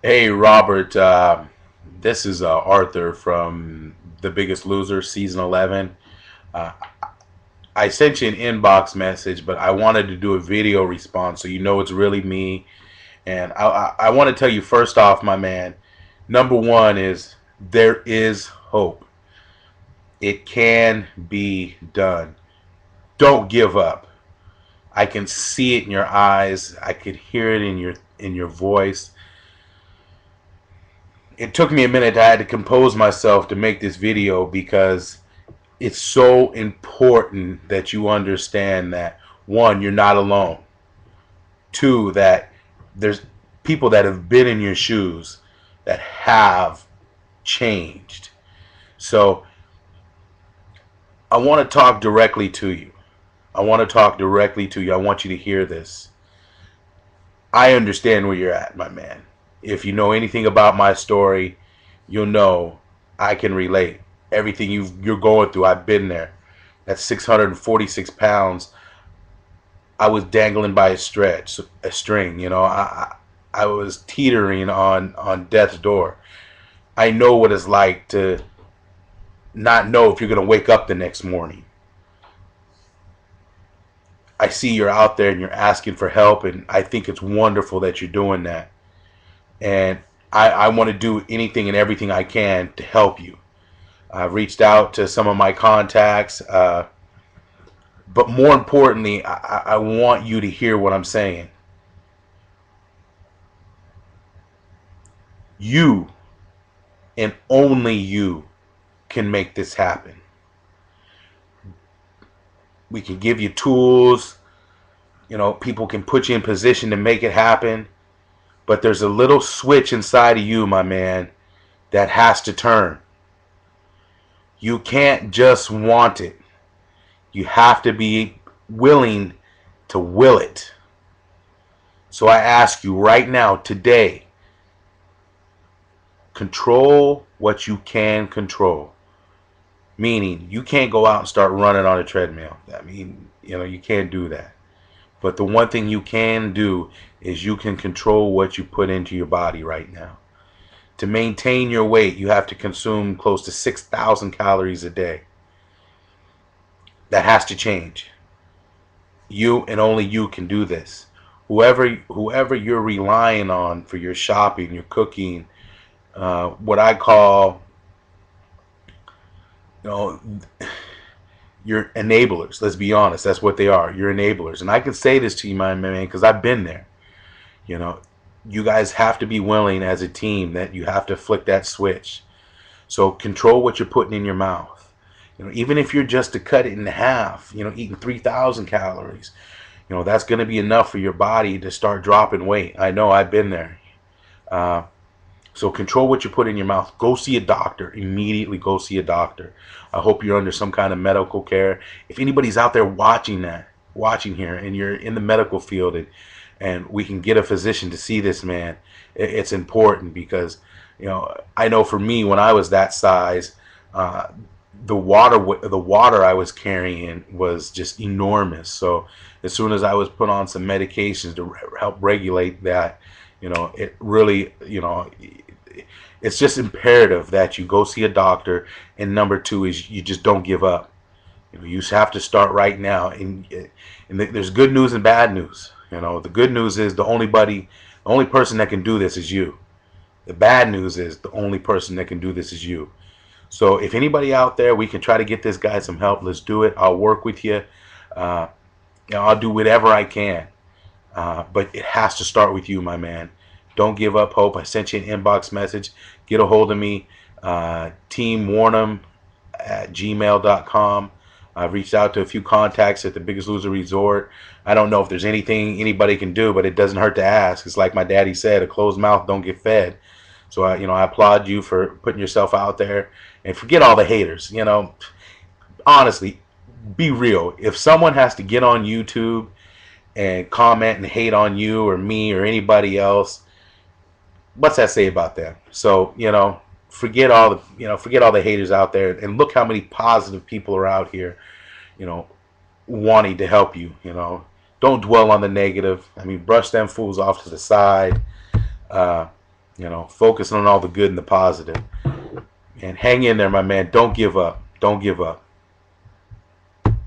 Hey, Robert. This is Arthur from The Biggest Loser, Season 11. Uh, I sent you an inbox message, but I wanted to do a video response so you know it's really me. And I want to tell you first off, my man, number one is there is hope. It can be done. Don't give up. I can see it in your eyes. I could hear it in your voice. It took me a minute. I had to compose myself to make this video because it's so important that you understand that one, you're not alone. Two, that there's people that have been in your shoes that have changed. So I want to talk directly to you. I want to talk directly to you. I want you to hear this. I understand where you're at, my man. If you know anything about my story, you'll know I can relate. Everything you're going through, I've been there. That's 646 pounds. I was dangling by a string. I was teetering on death's door. I know what it's like to not know if you're going to wake up the next morning. I see you're out there and you're asking for help, and I think it's wonderful that you're doing that. And I want to do anything and everything I can to help you. I've reached out to some of my contacts, but more importantly, I want you to hear what I'm saying. You and only you can make this happen. We can give you tools. People can put you in position to make it happen. But there's a little switch inside of you, my man, that has to turn. You can't just want it. You have to be willing to will it. So I ask you right now, today, control what you can control. Meaning, you can't go out and start running on a treadmill. You can't do that. But the one thing you can do is you can control what you put into your body right now. To maintain your weight, you have to consume close to 6,000 calories a day. That has to change. You and only you can do this. Whoever you're relying on for your shopping, your cooking, what I call, you know, your enablers. Let's be honest. That's what they are. You're enablers. And I can say this to you, my man, because I've been there. You guys have to be willing as a team that you have to flick that switch. So control what you're putting in your mouth. Even if you're just to cut it in half, eating 3,000 calories, that's going to be enough for your body to start dropping weight. I know, I've been there. So control what you put in your mouth. Go see a doctor. Immediately go see a doctor. I hope you're under some kind of medical care. If anybody's out there watching here, and you're in the medical field, and we can get a physician to see this man, it's important because, I know for me, when I was that size, the water I was carrying was just enormous. So as soon as I was put on some medications to help regulate that, it really, it's just imperative that you go see a doctor. And number two is you just don't give up. You have to start right now. And there's good news and bad news. The good news is the only person that can do this is you. The bad news is the only person that can do this is you. So if anybody out there, we can try to get this guy some help. Let's do it. I'll work with you. I'll do whatever I can. But it has to start with you, my man. Don't give up hope. I sent you an inbox message. Get a hold of me. TeamWornum@gmail.com. I've reached out to a few contacts at the Biggest Loser Resort. I don't know if there's anything anybody can do, but it doesn't hurt to ask. It's like my daddy said, a closed mouth don't get fed. So I applaud you for putting yourself out there, and forget all the haters. Honestly, be real. If someone has to get on YouTube and comment and hate on you or me or anybody else, what's that say about them? So forget all the haters out there, and look how many positive people are out here, wanting to help you. Don't dwell on the negative. Brush them fools off to the side. You know, focus on all the good and the positive, and hang in there, my man. Don't give up. Don't give up.